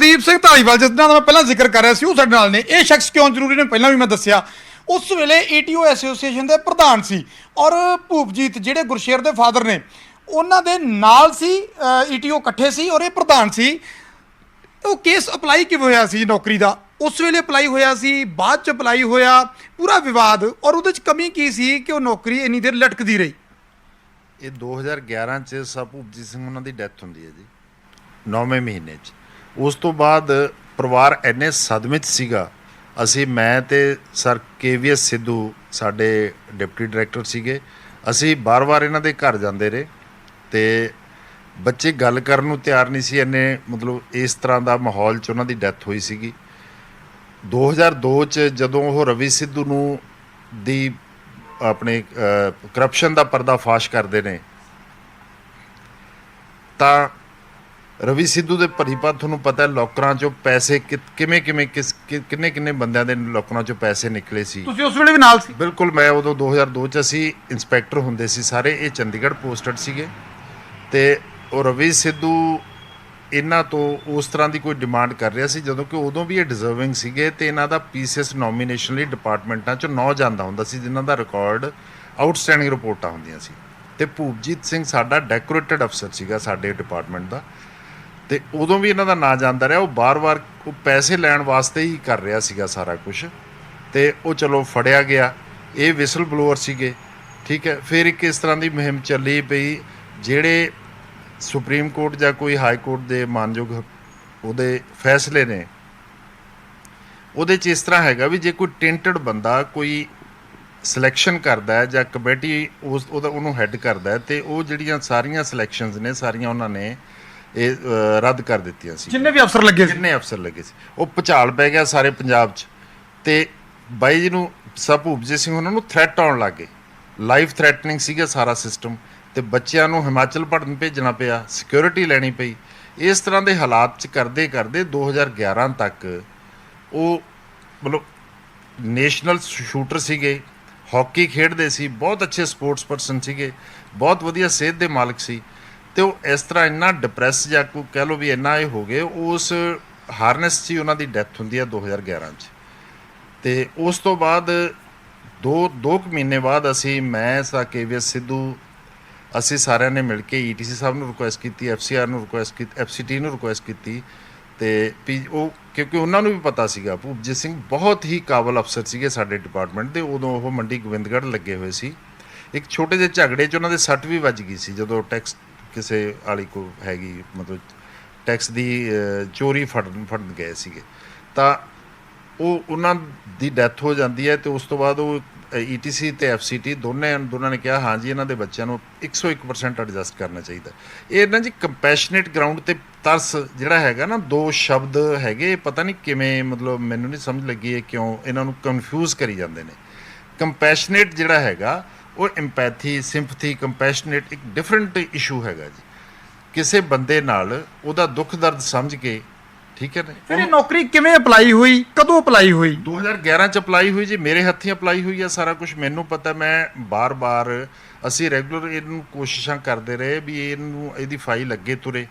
ਕੁਲਦੀਪ ਸਿੰਘ ਧਾਲੀਵਾਲ ਜਿਸ ਦਾ ਮੈਂ ਪਹਿਲਾਂ ਜ਼ਿਕਰ ਕਰ ਰਿਹਾ ਸੀ, ਉਹ ਸਾਡੇ ਨਾਲ ਨੇ। ਇਹ ਸ਼ਖਸ ਕਿਉਂ ਜ਼ਰੂਰੀ ਨੇ ਪਹਿਲਾਂ ਵੀ ਮੈਂ ਦੱਸਿਆ। ਉਸ ਵੇਲੇ ਈਟੀਓ ਐਸੋਸੀਏਸ਼ਨ ਦੇ ਪ੍ਰਧਾਨ ਸੀ ਔਰ ਭੂਪਜੀਤ ਜਿਹੜੇ ਗੁਰਸ਼ੇਰ ਦੇ ਫਾਦਰ ਨੇ ਉਹਨਾਂ ਦੇ ਨਾਲ ਸੀ। ਈਟੀਓ ਇਕੱਠੇ ਸੀ ਔਰ ਇਹ ਪ੍ਰਧਾਨ ਸੀ। ਉਹ ਕੇਸ ਅਪਲਾਈ ਕਿਵੇਂ ਹੋਇਆ ਸੀ ਨੌਕਰੀ ਦਾ? ਉਸ ਵੇਲੇ ਅਪਲਾਈ ਹੋਇਆ ਸੀ, ਬਾਅਦ 'ਚ ਅਪਲਾਈ ਹੋਇਆ, ਪੂਰਾ ਵਿਵਾਦ, ਔਰ ਉਹਦੇ 'ਚ ਕਮੀ ਕੀ ਸੀ ਕਿ ਉਹ ਨੌਕਰੀ ਇੰਨੀ ਦੇਰ ਲਟਕਦੀ ਰਹੀ? ਇਹ 2011 ਚ ਸਰ ਭੂਪਜੀਤ ਸਿੰਘ ਉਹਨਾਂ ਦੀ ਡੈਥ ਹੁੰਦੀ ਹੈ ਜੀ, 9ਵੇਂ ਮਹੀਨੇ 'ਚ। ਉਸ ਤੋਂ ਬਾਅਦ ਪਰਿਵਾਰ ਇੰਨੇ ਸਦਮੇ 'ਚ ਸੀਗਾ। ਅਸੀਂ, ਮੈਂ ਤੇ ਸਰ KVS ਸਿੱਧੂ ਸਾਡੇ ਡਿਪਟੀ ਡਾਇਰੈਕਟਰ ਸੀਗੇ, ਅਸੀਂ ਵਾਰ-ਵਾਰ ਇਹਨਾਂ ਦੇ ਘਰ ਜਾਂਦੇ ਰਹੇ ਤੇ ਬੱਚੇ ਗੱਲ ਕਰਨ ਨੂੰ ਤਿਆਰ ਨਹੀਂ ਸੀ। ਇੰਨੇ ਮਤਲਬ ਇਸ ਤਰ੍ਹਾਂ ਦਾ ਮਾਹੌਲ 'ਚ ਉਹਨਾਂ ਦੀ ਡੈਥ ਹੋਈ ਸੀਗੀ। 2002 ਚ ਜਦੋਂ ਉਹ ਰਵੀ ਸਿੱਧੂ ਨੂੰ ਦੀ ਆਪਣੇ ਕਰਪਸ਼ਨ ਦਾ ਪਰਦਾਫਾਸ਼ ਕਰਦੇ ਨੇ ਤਾਂ ਰਵੀ ਸਿੱਧੂ ਦੇ ਭਰੀਪਾ ਤੁਹਾਨੂੰ ਪਤਾ ਲੋਕਰਾਂ 'ਚੋਂ ਪੈਸੇ ਕਿੰਨੇ ਬੰਦਿਆਂ ਦੇ ਲੋਕਰਾਂ 'ਚੋਂ ਪੈਸੇ ਨਿਕਲੇ ਸੀ। ਤੁਸੀਂ ਉਸ ਵੇਲੇ ਵੀ ਨਾਲ ਸੀ? ਬਿਲਕੁਲ, ਮੈਂ ਉਦੋਂ 2002 ਚ ਅਸੀਂ ਇੰਸਪੈਕਟਰ ਹੁੰਦੇ ਸੀ ਸਾਰੇ, ਇਹ ਚੰਡੀਗੜ੍ਹ ਪੋਸਟਡ ਸੀਗੇ ਤੇ ਉਹ ਰਵੀ ਸਿੱਧੂ ਇਹਨਾਂ ਤੋਂ ਉਸ ਤਰ੍ਹਾਂ ਦੀ ਕੋਈ ਡਿਮਾਂਡ ਕਰ ਰਿਹਾ ਸੀ ਜਦੋਂ ਕਿ ਉਦੋਂ ਵੀ ਇਹ ਡਿਜ਼ਰਵਿੰਗ ਸੀਗੇ ਤੇ ਇਹਨਾਂ ਦਾ PCS ਨੋਮੀਨੇਸ਼ਨ ਲਈ ਡਿਪਾਰਟਮੈਂਟਾਂ 'ਚੋਂ 9 ਜਾਂਦਾ ਹੁੰਦਾ ਸੀ ਜਿਨ੍ਹਾਂ ਦਾ ਰਿਕਾਰਡ ਆਊਟਸਟੈਂਡਿੰਗ ਰਿਪੋਰਟਾਂ ਹੁੰਦੀਆਂ ਸੀ। ਤੇ ਭੂਪਜੀਤ ਸਿੰਘ ਸਾਡਾ ਡੈਕੋਰੇਟਡ ਅਫਸਰ ਸੀਗਾ ਸਾਡੇ ਡਿਪਾਰਟਮੈਂਟ ਦਾ ਤੇ ਉਦੋਂ ਵੀ ਇਹਨਾਂ ਦਾ ਨਾਂ ਜਾਂਦਾ ਰਿਹਾ। ਉਹ ਬਾਰ-ਬਾਰ ਉਹ ਪੈਸੇ ਲੈਣ ਵਾਸਤੇ ਹੀ ਕਰ ਰਿਹਾ ਸੀਗਾ ਸਾਰਾ ਕੁਝ ਤੇ ਉਹ ਚਲੋ ਫੜਿਆ ਗਿਆ। ਇਹ ਵਿਸਲ ਬਲੋਅਰ ਸੀਗੇ, ਠੀਕ ਹੈ। ਫਿਰ ਇੱਕ ਇਸ ਤਰ੍ਹਾਂ ਦੀ ਮੁਹਿੰਮ ਚੱਲੀ ਪਈ, ਜਿਹੜੇ ਸੁਪਰੀਮ ਕੋਰਟ ਜਾਂ ਕੋਈ ਹਾਈ ਕੋਰਟ ਦੇ ਮਾਨਯੋਗ ਉਹਦੇ ਫੈਸਲੇ ਨੇ ਉਹਦੇ 'ਚ ਇਸ ਤਰ੍ਹਾਂ ਹੈਗਾ ਵੀ ਜੇ ਕੋਈ ਟੈਂਟਡ ਬੰਦਾ ਕੋਈ ਸਿਲੈਕਸ਼ਨ ਕਰਦਾ ਹੈ ਜਾਂ ਕਮੇਟੀ ਉਹਨੂੰ ਹੈੱਡ ਕਰਦਾ ਹੈ ਤੇ ਉਹ ਜਿਹੜੀਆਂ ਸਾਰੀਆਂ ਸਿਲੈਕਸ਼ਨਸ ਨੇ ਸਾਰੀਆਂ ਉਹਨਾਂ ਨੇ ਇਹ ਰੱਦ ਕਰ ਦਿੱਤੀਆਂ ਸੀ। ਜਿੰਨੇ ਵੀ ਅਫਸਰ ਲੱਗੇ ਸੀ ਉਹ ਭੁਚਾਲ ਪੈ ਗਿਆ ਸਾਰੇ ਪੰਜਾਬ 'ਚ ਤੇ ਬਾਈ ਜੀ ਨੂੰ ਭੂਪਜੀਤ ਸਿੰਘ ਉਹਨਾਂ ਨੂੰ ਥ੍ਰੈਟ ਆਉਣ ਲੱਗ ਗਏ। ਲਾਈਫ ਥ੍ਰੈਟਨਿੰਗ ਸੀਗਾ ਸਾਰਾ ਸਿਸਟਮ ਤੇ ਬੱਚਿਆਂ ਨੂੰ ਹਿਮਾਚਲ ਪੜ੍ਹਨ ਭੇਜਣਾ ਪਿਆ, ਸਿਕਿਉਰਿਟੀ ਲੈਣੀ ਪਈ। ਇਸ ਤਰ੍ਹਾਂ ਦੇ ਹਾਲਾਤ 'ਚ ਕਰਦੇ 2011 ਤੱਕ ਉਹ ਮਤਲਬ ਨੈਸ਼ਨਲ ਸ਼ੂਟਰ ਸੀਗੇ, ਹਾਕੀ ਖੇਡਦੇ ਸੀ, ਬਹੁਤ ਅੱਛੇ ਸਪੋਰਟਸ ਪਰਸਨ ਸੀਗੇ, ਬਹੁਤ ਵਧੀਆ ਸਿਹਤ ਦੇ ਮਾਲਕ ਸੀ ਤੇ ਉਹ ਇਸ ਤਰ੍ਹਾਂ ਇੰਨਾ ਡਿਪਰੈਸ ਜਾਂ ਕੋਈ ਕਹਿ ਲਓ ਵੀ ਇੰਨਾ ਇਹ ਹੋ ਗਏ, ਉਸ ਹਾਰਨੈਸ 'ਚ ਹੀ ਉਹਨਾਂ ਦੀ ਡੈਥ ਹੁੰਦੀ ਹੈ 2011 'ਚ। ਤੇ ਉਸ ਤੋਂ ਬਾਅਦ ਦੋ ਮਹੀਨੇ ਬਾਅਦ ਅਸੀਂ, ਮੈਂ KVS ਸਿੱਧੂ, ਅਸੀਂ ਸਾਰਿਆਂ ਨੇ ਮਿਲ ਕੇ ETC ਸਾਹਿਬ ਨੂੰ ਰਿਕੁਐਸਟ ਕੀਤੀ, FCR ਨੂੰ ਰਿਕੁਐਸਟ ਕੀਤੀ, FCT ਨੂੰ ਰਿਕੁਐਸਟ ਕੀਤੀ ਤੇ ਉਹ ਕਿਉਂਕਿ ਉਹਨਾਂ ਨੂੰ ਵੀ ਪਤਾ ਸੀਗਾ ਭੂਪਜੀਤ ਸਿੰਘ ਬਹੁਤ ਹੀ ਕਾਬਲ ਅਫਸਰ ਸੀਗੇ ਸਾਡੇ ਡਿਪਾਰਟਮੈਂਟ ਦੇ। ਉਦੋਂ ਉਹ ਮੰਡੀ ਗੋਬਿੰਦਗੜ੍ਹ ਲੱਗੇ ਹੋਏ ਸੀ। ਇੱਕ ਛੋਟੇ ਜਿਹੇ ਝਗੜੇ 'ਚ ਉਹਨਾਂ ਦੇ ਸੱਟ ਵੀ ਵੱਜ ਗਈ ਸੀ ਜਦੋਂ ਟੈਕਸ ਕਿਸੇ ਵਾਲੀ ਕੋ ਹੈਗੀ ਮਤਲਬ ਟੈਕਸ ਦੀ ਚੋਰੀ ਫੜਨ ਗਏ ਸੀਗੇ ਤਾਂ ਉਹਨਾਂ ਦੀ ਡੈਥ ਹੋ ਜਾਂਦੀ ਹੈ। ਤੇ ਉਸ ਤੋਂ ਬਾਅਦ ਉਹ ETC ਤੇ FCT ਦੋਨਾਂ ਨੇ ਕਿਹਾ ਹਾਂ ਜੀ ਇਹਨਾਂ ਦੇ ਬੱਚਿਆਂ ਨੂੰ 101% ਐਡਜਸਟ ਕਰਨਾ ਚਾਹੀਦਾ। ਇਹ ਨਾ ਜੀ ਕੰਪੈਸ਼ਨੇਟ ਗਰਾਊਂਡ ਤੇ ਤਰਸ ਜਿਹੜਾ ਹੈਗਾ ਨਾ, ਦੋ ਸ਼ਬਦ ਹੈਗੇ, ਪਤਾ ਨਹੀਂ ਕਿਵੇਂ ਮਤਲਬ ਮੈਨੂੰ ਨਹੀਂ ਸਮਝ ਲੱਗੀ ਹੈ ਕਿਉਂ ਇਹਨਾਂ ਨੂੰ ਕਨਫਿਊਜ਼ ਕਰੀ ਜਾਂਦੇ ਨੇ। ਕੰਪੈਸ਼ਨੇਟ ਜਿਹੜਾ ਹੈਗਾ ਉਹ ਐਮਪੈਥੀ, ਸਿੰਪਥੀ, ਕੰਪੈਸ਼ਨੇਟ ਇੱਕ ਡਿਫਰੈਂਟ ਇਸ਼ੂ ਹੈਗਾ ਜੀ। ਕਿਸੇ ਬੰਦੇ ਨਾਲ ਉਹਦਾ ਦੁੱਖ ਦਰਦ ਸਮਝ ਕੇ, ਠੀਕ ਹੈ ਨਾ। ਫਿਰ ਇਹ ਨੌਕਰੀ ਕਿਵੇਂ ਅਪਲਾਈ ਹੋਈ, ਕਦੋਂ ਅਪਲਾਈ ਹੋਈ? 2011 ਚ ਅਪਲਾਈ ਹੋਈ ਜੀ, ਮੇਰੇ ਹੱਥੀਂ ਅਪਲਾਈ ਹੋਈ ਆ ਸਾਰਾ ਕੁਝ ਮੈਨੂੰ ਪਤਾ। ਮੈਂ ਬਾਰ-ਬਾਰ ਅਸੀਂ ਰੈਗੂਲਰ ਇਹਨੂੰ ਕੋਸ਼ਿਸ਼ਾਂ ਕਰਦੇ ਰਹੇ ਵੀ ਇਹਦੀ ਫਾਈਲ ਅੱਗੇ ਤੁਰੇ,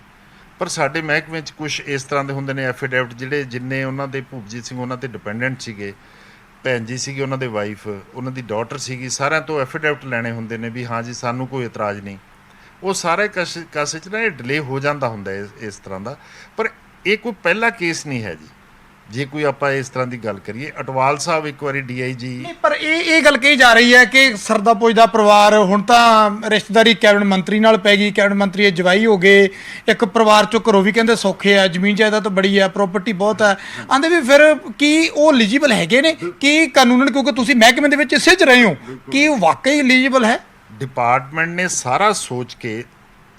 ਪਰ ਸਾਡੇ ਮਹਿਕਮੇ 'ਚ ਕੁਝ ਇਸ ਤਰ੍ਹਾਂ ਦੇ ਹੁੰਦੇ ਨੇ ਐਫੀਡੈਵਿਟ ਜਿੰਨੇ ਉਹਨਾਂ ਦੇ ਭੂਪਜੀਤ ਸਿੰਘ ਉਹਨਾਂ 'ਤੇ ਡਿਪੈਂਡੈਂਟ ਸੀਗੇ, ਭੈਣ ਜੀ ਸੀਗੇ ਉਹਨਾਂ ਦੇ ਵਾਈਫ, ਉਹਨਾਂ ਦੀ ਡਾਟਰ ਸੀਗੀ, ਸਾਰਿਆਂ ਤੋਂ ਐਫੀਡੈਵਿਟ ਲੈਣੇ ਹੁੰਦੇ ਨੇ ਵੀ ਹਾਂ ਜੀ ਸਾਨੂੰ ਕੋਈ ਇਤਰਾਜ਼ ਨਹੀਂ। ਉਹ ਸਾਰੇ ਕਾਸੇ 'ਚ ਨਾ ਇਹ ਡਿਲੇ ਹੋ ਜਾਂਦਾ ਹੁੰਦਾ ਇਸ ਤਰ੍ਹਾਂ ਦਾ। ਪਰ ਇਹ ਕੋਈ ਪਹਿਲਾ ਕੇਸ ਨਹੀਂ ਹੈ ਜੀ। ਜੇ ਕੋਈ ਆਪਾਂ ਇਸ ਤਰ੍ਹਾਂ ਦੀ ਗੱਲ ਕਰੀਏ, ਅਟਵਾਲ ਸਾਹਿਬ ਇੱਕ ਵਾਰੀ DIG ਨਹੀਂ, ਪਰ ਇਹ ਗੱਲ ਕਹੀ ਜਾ ਰਹੀ ਹੈ ਕਿ ਸਰਦਾ ਪੁੱਜਦਾ ਪਰਿਵਾਰ ਹੁਣ ਤਾਂ ਰਿਸ਼ਤੇਦਾਰੀ ਕੈਬਨਿਟ ਮੰਤਰੀ ਨਾਲ ਪੈ ਗਈ, ਕੈਬਨਿਟ ਮੰਤਰੀ ਜਵਾਈ ਹੋ ਗਏ, ਇੱਕ ਪਰਿਵਾਰ ਚੋਂ ਘਰੋਂ ਵੀ ਕਹਿੰਦੇ ਸੌਖੇ ਆ, ਜ਼ਮੀਨ ਜਾਇਦਾਦ ਬੜੀ ਹੈ, ਪ੍ਰੋਪਰਟੀ ਬਹੁਤ ਹੈ, ਆਂਦੇ ਵੀ ਫਿਰ ਕੀ ਉਹ ਐਲੀਜੀਬਲ ਹੈਗੇ ਨੇ ਕਿ ਕਾਨੂੰਨਨ, ਕਿਉਂਕਿ ਤੁਸੀਂ ਮਹਿਕਮੇ ਦੇ ਵਿੱਚ ਇਸੇ 'ਚ ਰਹੇ ਹੋ, ਕੀ ਉਹ ਵਾਕਈ ਐਲੀਜੀਬਲ ਹੈ? ਡਿਪਾਰਟਮੈਂਟ ਨੇ ਸਾਰਾ ਸੋਚ ਕੇ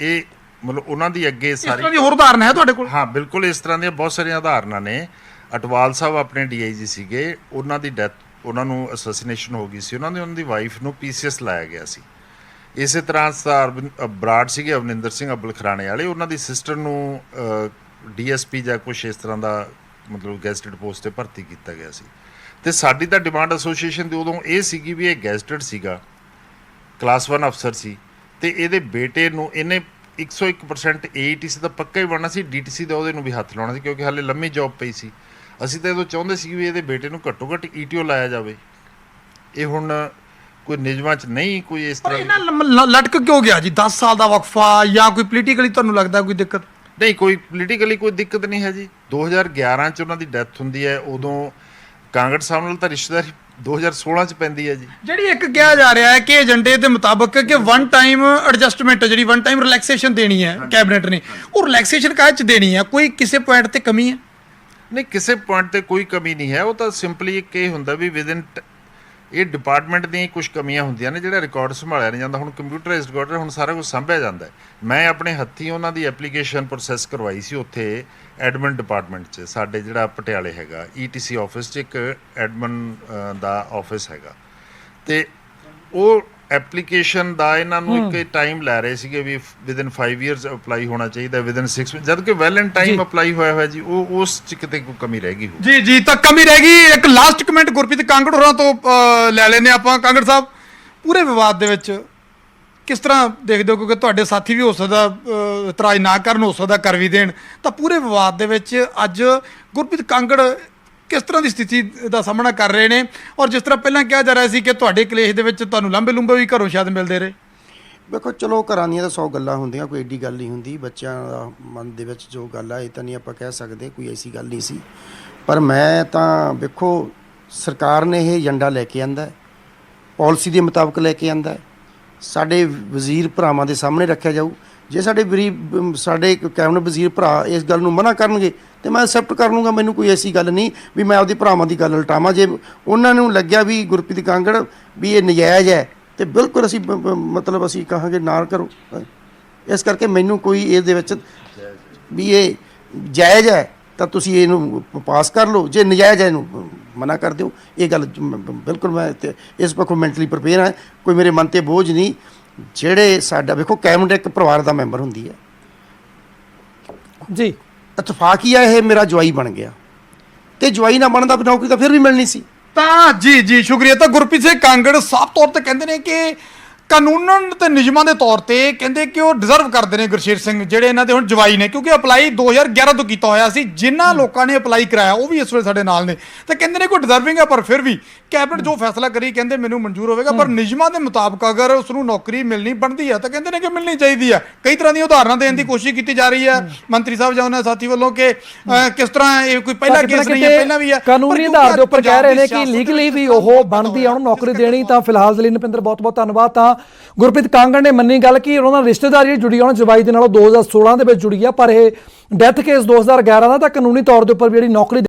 ਇਹ ਮਤਲਬ ਉਹਨਾਂ ਦੀ ਅੱਗੇ ਸਾਰੀ ਹੋਰ ਉਦਾਹਰਨ ਹੈ ਤੁਹਾਡੇ ਕੋਲ? ਹਾਂ ਬਿਲਕੁਲ, ਇਸ ਤਰ੍ਹਾਂ ਦੀਆਂ ਬਹੁਤ ਸਾਰੀਆਂ ਉਦਾਹਰਨਾਂ ਨੇ। ਅਟਵਾਲ ਸਾਹਿਬ ਆਪਣੇ DIG ਸੀਗੇ, ਉਹਨਾਂ ਦੀ ਡੈਥ, ਉਹਨਾਂ ਨੂੰ ਅਸੈਸੀਨੇਸ਼ਨ ਹੋ ਗਈ ਸੀ, ਉਹਨਾਂ ਦੀ ਵਾਈਫ ਨੂੰ PCS ਲਾਇਆ ਗਿਆ ਸੀ। ਇਸੇ ਤਰ੍ਹਾਂ ਬਰਾੜ ਸੀਗੇ ਅਵਨਿੰਦਰ ਸਿੰਘ ਅੱਬਲ ਖਰਾਣੇ ਵਾਲੇ, ਉਹਨਾਂ ਦੀ ਸਿਸਟਰ ਨੂੰ DSP ਜਾਂ ਕੁਛ ਇਸ ਤਰ੍ਹਾਂ ਦਾ ਮਤਲਬ ਗੈਜ਼ਟਡ ਪੋਸਟ 'ਤੇ ਭਰਤੀ ਕੀਤਾ ਗਿਆ ਸੀ। ਅਤੇ ਸਾਡੀ ਤਾਂ ਡਿਮਾਂਡ ਐਸੋਸੀਏਸ਼ਨ ਦੀ ਉਦੋਂ ਇਹ ਸੀਗੀ ਵੀ ਇਹ ਗੈਜ਼ਟਡ ਸੀਗਾ, ਕਲਾਸ 1 ਅਫਸਰ ਸੀ, ਅਤੇ ਇਹਦੇ ਬੇਟੇ ਨੂੰ ਇਹਨੇ 101% AETC ਦਾ ਪੱਕਾ ਹੀ ਬਣਨਾ ਸੀ, DTC ਦਾ ਉਹਦੇ ਨੂੰ ਵੀ ਹੱਥ ਲਾਉਣਾ ਸੀ, ਕਿਉਂਕਿ ਹਾਲੇ ਲੰਮੀ ਜੌਬ ਪਈ ਸੀ। ਅਸੀਂ ਤਾਂ ਉਦੋਂ ਚਾਹੁੰਦੇ ਸੀ ਵੀ ਇਹਦੇ ਬੇਟੇ ਨੂੰ ਘੱਟੋ ਘੱਟ ETO ਲਾਇਆ ਜਾਵੇ। ਇਹ ਹੁਣ ਕੋਈ ਨਿਯਮਾਂ 'ਚ ਨਹੀਂ ਕੋਈ ਇਸ ਪਰ ਤਰ੍ਹਾਂ ਇਹਨਾਂ ਲਟਕ ਕਿਉਂ ਗਿਆ ਜੀ 10 ਸਾਲ ਦਾ ਵਕਫਾ, ਜਾਂ ਕੋਈ ਪੋਲੀਟੀਕਲੀ ਤੁਹਾਨੂੰ ਲੱਗਦਾ ਕੋਈ ਦਿੱਕਤ? ਨਹੀਂ, ਕੋਈ ਪੋਲੀਟੀਕਲੀ ਕੋਈ ਦਿੱਕਤ ਨਹੀਂ ਹੈ ਜੀ। 2011 'ਚ ਉਹਨਾਂ ਦੀ ਡੈਥ ਹੁੰਦੀ ਹੈ, ਉਦੋਂ ਕਾਂਗੜ ਸਾਹਿਬ ਨਾਲ ਤਾਂ ਰਿਸ਼ਤੇਦਾਰੀ 2016 'ਚ ਪੈਂਦੀ ਹੈ ਜੀ। ਜਿਹੜੀ ਇੱਕ ਕਿਹਾ ਜਾ ਰਿਹਾ ਹੈ ਕਿ ਏਜੰਡੇ ਦੇ ਮੁਤਾਬਕ ਕਿ ਵਨ ਟਾਈਮ ਐਡਜਸਟਮੈਂਟ, ਜਿਹੜੀ ਵਨ ਟਾਈਮ ਰਿਲੈਕਸੇਸ਼ਨ ਦੇਣੀ ਹੈ ਕੈਬਨਿਟ ਨੇ, ਉਹ ਰਿਲੈਕਸੇਸ਼ਨ ਕਾਹਦੇ 'ਚ ਦੇਣੀ ਹੈ? ਕੋਈ ਕਿਸੇ ਪੁਆਇੰਟ ਤੇ ਕਮੀ ਹੈ? ਨਹੀਂ, ਕਿਸੇ ਪੁਆਇੰਟ ਤੇ ਕੋਈ ਕਮੀ ਨਹੀਂ ਹੈ। ਉਹ ਤਾਂ ਸਿੰਪਲੀ ਇੱਕ ਇਹ ਹੁੰਦਾ ਵੀ ਵਿਦਿਨ ਇਹ ਡਿਪਾਰਟਮੈਂਟ ਦੀਆਂ ਕੁਝ ਕਮੀਆਂ ਹੁੰਦੀਆਂ ਨੇ, ਜਿਹੜਾ ਰਿਕਾਰਡ ਸੰਭਾਲਿਆ ਨਹੀਂ ਜਾਂਦਾ। ਹੁਣ ਕੰਪਿਊਟਰਾਈਜ਼ਡ ਰਿਕਾਰਡ, ਹੁਣ ਸਾਰਾ ਕੁਝ ਸਾਂਭਿਆ ਜਾਂਦਾ ਹੈ। ਮੈਂ ਆਪਣੇ ਹੱਥੀਂ ਉਹਨਾਂ ਦੀ ਐਪਲੀਕੇਸ਼ਨ ਪ੍ਰੋਸੈਸ ਕਰਵਾਈ ਸੀ ਉੱਥੇ ਐਡਮਿਨ ਡਿਪਾਰਟਮੈਂਟ 'ਚ, ਸਾਡੇ ਜਿਹੜਾ ਪਟਿਆਲੇ ਹੈਗਾ ETC ਆਫਿਸ 'ਚ ਇੱਕ ਐਡਮਿਨ ਦਾ ਆਫਿਸ ਹੈਗਾ, ਤੇ ਉਹ ਐਪਲੀਕੇਸ਼ਨ ਦਾ ਇਹਨਾਂ ਨੂੰ ਇੱਕ ਟਾਈਮ ਲੈ ਰਹੇ ਸੀਗੇ ਵੀ ਵਿਦਿਨ 5 ਇਅਰਸ ਅਪਲਾਈ ਹੋਣਾ ਚਾਹੀਦਾ, ਵਿਦਿਨ 6 ਜਦ ਕਿ ਵੈਲ ਇਨ ਟਾਈਮ ਅਪਲਾਈ ਹੋਇਆ ਹੋਇਆ ਜੀ। ਉਹ ਉਸ 'ਚ ਕਿਤੇ ਕੋਈ ਕਮੀ ਰਹਿ ਗਈ ਹੋ ਜੀ ਤਾਂ ਕਮੀ ਰਹਿ ਗਈ। ਇੱਕ ਲਾਸਟ ਕਮੈਂਟ ਗੁਰਪ੍ਰੀਤ ਕਾਂਗੜ ਹੋਰਾਂ ਤੋਂ ਲੈ ਲੈਨੇ ਆਪਾਂ। ਕਾਂਗੜ ਸਾਹਿਬ, ਪੂਰੇ ਵਿਵਾਦ ਦੇ ਵਿੱਚ ਕਿਸ ਤਰ੍ਹਾਂ ਦੇਖਦੇ ਹੋ? ਕਿਉਂਕਿ ਤੁਹਾਡੇ ਸਾਥੀ ਵੀ ਹੋ ਸਕਦਾ ਇਤਰਾਜ਼ ਨਾ ਕਰਨ, ਹੋ ਸਕਦਾ ਕਰ ਵੀ ਦੇਣ, ਤਾਂ ਪੂਰੇ ਵਿਵਾਦ ਦੇ ਵਿੱਚ ਅੱਜ ਗੁਰਪ੍ਰੀਤ ਕਾਂਗੜ ਕਿਸ ਤਰ੍ਹਾਂ ਦੀ ਸਥਿਤੀ ਦਾ ਸਾਹਮਣਾ ਕਰ ਰਹੇ ਨੇ? ਔਰ ਜਿਸ ਤਰ੍ਹਾਂ ਪਹਿਲਾਂ ਕਿਹਾ ਜਾ ਰਿਹਾ ਸੀ ਕਿ ਤੁਹਾਡੇ ਕਲੇਸ਼ ਦੇ ਵਿੱਚ ਤੁਹਾਨੂੰ ਲਾਂਭੇ ਲੁੰਬੇ ਵੀ ਘਰੋਂ ਸ਼ਾਇਦ ਮਿਲਦੇ ਰਹੇ। ਵੇਖੋ, ਚਲੋ ਘਰਾਂ ਦੀਆਂ ਤਾਂ 100 ਗੱਲਾਂ ਹੁੰਦੀਆਂ, ਕੋਈ ਏਡੀ ਗੱਲ ਨਹੀਂ ਹੁੰਦੀ। ਬੱਚਿਆਂ ਦਾ ਮਨ ਦੇ ਵਿੱਚ ਜੋ ਗੱਲ ਆ, ਇਹ ਤਾਂ ਨਹੀਂ ਆਪਾਂ ਕਹਿ ਸਕਦੇ, ਕੋਈ ਐਸੀ ਗੱਲ ਨਹੀਂ ਸੀ। ਪਰ ਮੈਂ ਤਾਂ ਵੇਖੋ, ਸਰਕਾਰ ਨੇ ਇਹ ਏਜੰਡਾ ਲੈ ਕੇ ਆਂਦਾ, ਪਾਲਿਸੀ ਦੇ ਮੁਤਾਬਕ ਲੈ ਕੇ ਆਂਦਾ, ਸਾਡੇ ਵਜ਼ੀਰ ਭਰਾਵਾਂ ਦੇ ਸਾਹਮਣੇ ਰੱਖਿਆ ਜਾਊ। ਜੇ ਸਾਡੇ ਕੈਬਨਿਟ ਵਜ਼ੀਰ ਭਰਾ ਇਸ ਗੱਲ ਨੂੰ ਮਨਾ ਕਰਨਗੇ ਤੇ ਮੈਂ ਐਕਸੈਪਟ ਕਰ ਲੂੰਗਾ। ਮੈਨੂੰ ਕੋਈ ਐਸੀ ਗੱਲ ਨਹੀਂ ਵੀ ਮੈਂ ਆਪਦੇ ਭਰਾਵਾਂ ਦੀ ਗੱਲ ਉਲਟਾਵਾਂ। ਜੇ ਉਹਨਾਂ ਨੂੰ ਲੱਗਿਆ ਵੀ ਗੁਰਪ੍ਰੀਤ ਕਾਂਗੜ ਵੀ ਇਹ ਨਜਾਇਜ਼ ਹੈ, ਤੇ ਬਿਲਕੁਲ ਅਸੀਂ ਮਤਲਬ ਅਸੀਂ ਕਹਾਂਗੇ ਨਾ ਕਰੋ। ਇਸ ਕਰਕੇ ਮੈਨੂੰ ਕੋਈ ਇਹਦੇ ਵਿੱਚ ਵੀ ਇਹ ਜਾਇਜ਼ ਹੈ ਤਾਂ ਤੁਸੀਂ ਇਹਨੂੰ ਪਾਸ ਕਰ ਲਓ, ਜੇ ਨਜਾਇਜ਼ ਹੈ ਇਹਨੂੰ ਮਨਾ ਕਰ ਦਿਓ। ਇਹ ਗੱਲ ਬਿਲਕੁਲ ਮੈਂ ਇਸ ਪੱਖੋਂ ਮੈਂਟਲੀ ਪ੍ਰਿਪੇਅਰ ਹਾਂ। ਕੋਈ ਮੇਰੇ ਮਨ 'ਤੇ ਬੋਝ ਨਹੀਂ। ਜਿਹੜੇ ਸਾਡਾ ਵੇਖੋ, ਕੈਬਨਿਟ ਇੱਕ ਪਰਿਵਾਰ ਦਾ ਮੈਂਬਰ ਹੁੰਦੀ ਹੈ ਜੀ। ਇਤਫਾਕ ਹੀ ਆ, ਇਹ ਮੇਰਾ ਜਵਾਈ ਬਣ ਗਿਆ, ਤੇ ਜਵਾਈ ਨਾ ਬਣਦਾ ਨੌਕਰੀ ਤਾਂ ਫਿਰ ਵੀ ਮਿਲਣੀ ਸੀ। ਤਾਂ ਜੀ ਸ਼ੁਕਰੀਆ। ਤਾਂ ਗੁਰਪ੍ਰੀਤ ਸਿੰਘ ਕਾਂਗੜ ਸਾਫ਼ ਤੌਰ ਤੇ ਕਹਿੰਦੇ ਨੇ ਕਿ ਕਾਨੂੰਨ ਤੇ ਨਿਯਮਾਂ ਦੇ ਤੌਰ ਤੇ ਕਹਿੰਦੇ ਕਿ ਉਹ ਡਿਜ਼ਰਵ ਕਰਦੇ ਨੇ ਗੁਰਸ਼ੇਰ ਸਿੰਘ, ਜਿਹੜੇ ਇਹਨਾਂ ਦੇ ਹੁਣ ਜਵਾਈ ਨੇ, ਕਿਉਂਕਿ ਅਪਲਾਈ 2011 ਤੋਂ ਕੀਤਾ ਹੋਇਆ ਸੀ। ਜਿਨ੍ਹਾਂ ਲੋਕਾਂ ਨੇ ਅਪਲਾਈ ਕਰਾਇਆ ਉਹ ਵੀ ਇਸ ਵੇਲੇ ਸਾਡੇ ਨਾਲ ਨੇ, ਤਾਂ ਕਹਿੰਦੇ ਨੇ ਕੋਈ ਡਿਜ਼ਰਵਿੰਗ ਹੈ, ਪਰ ਫਿਰ ਵੀ ਕੈਬਨਿਟ ਜੋ ਫੈਸਲਾ ਕਰੀ ਕਹਿੰਦੇ ਮੈਨੂੰ ਮਨਜ਼ੂਰ ਹੋਵੇਗਾ। ਪਰ ਨਿਯਮਾਂ ਦੇ ਮੁਤਾਬਕ ਅਗਰ ਉਸ ਨੂੰ ਨੌਕਰੀ ਮਿਲਣੀ ਬਣਦੀ ਹੈ ਤਾਂ ਕਹਿੰਦੇ ਨੇ ਕਿ ਮਿਲਣੀ ਚਾਹੀਦੀ ਹੈ। ਕਈ ਤਰ੍ਹਾਂ ਦੀਆਂ ਉਦਾਹਰਨਾਂ ਦੇਣ ਦੀ ਕੋਸ਼ਿਸ਼ ਕੀਤੀ ਜਾ ਰਹੀ ਹੈ ਮੰਤਰੀ ਸਾਹਿਬ ਜਾਂ ਉਹਨਾਂ ਸਾਥੀ ਵੱਲੋਂ ਕਿ ਕਿਸ ਤਰ੍ਹਾਂ ਇਹ ਕੋਈ ਪਹਿਲਾ ਕੇਸ ਨਹੀਂ ਹੈ, ਪਹਿਲਾਂ ਵੀ ਹੈ। ਕਾਨੂੰਨੀ ਆਧਾਰ ਦੇ ਉੱਪਰ ਕਹਿ ਰਹੇ ਨੇ ਕਿ ਲੀਗਲੀ ਵੀ ਉਹ ਬਣਦੀ ਆ, ਉਹਨੂੰ ਨੌਕਰੀ ਦੇਣੀ। ਤਾਂ ਫਿਲਹਾਲ ਦੇ ਲਈ ਨਪਿੰਦਰ ਬਹੁਤ ਬਹੁਤ ਧੰਨਵਾਦ। ਤਾਂ ਗੁਰਪ੍ਰੀਤ ਕਾਂਗੜ ਨੇ ਮੰਨੀ ਗੱਲ ਕਿ ਉਹਨਾਂ ਨਾਲ ਰਿਸ਼ਤੇਦਾਰੀ ਜੁੜੀ, ਉਹਨਾਂ ਜਵਾਈ ਦੇ ਨਾਲ 2016 ਦੇ ਵਿੱਚ ਜੁੜੀ ਆ, ਪਰ ਇਹ ਡੈਥ ਕੇਸ 2011 ਦਾ, ਤਾਂ ਕਾਨੂੰਨੀ ਤੌਰ ਦੇ ਉੱਪਰ ਵੀ ਜਿਹੜੀ ਨੌਕਰੀ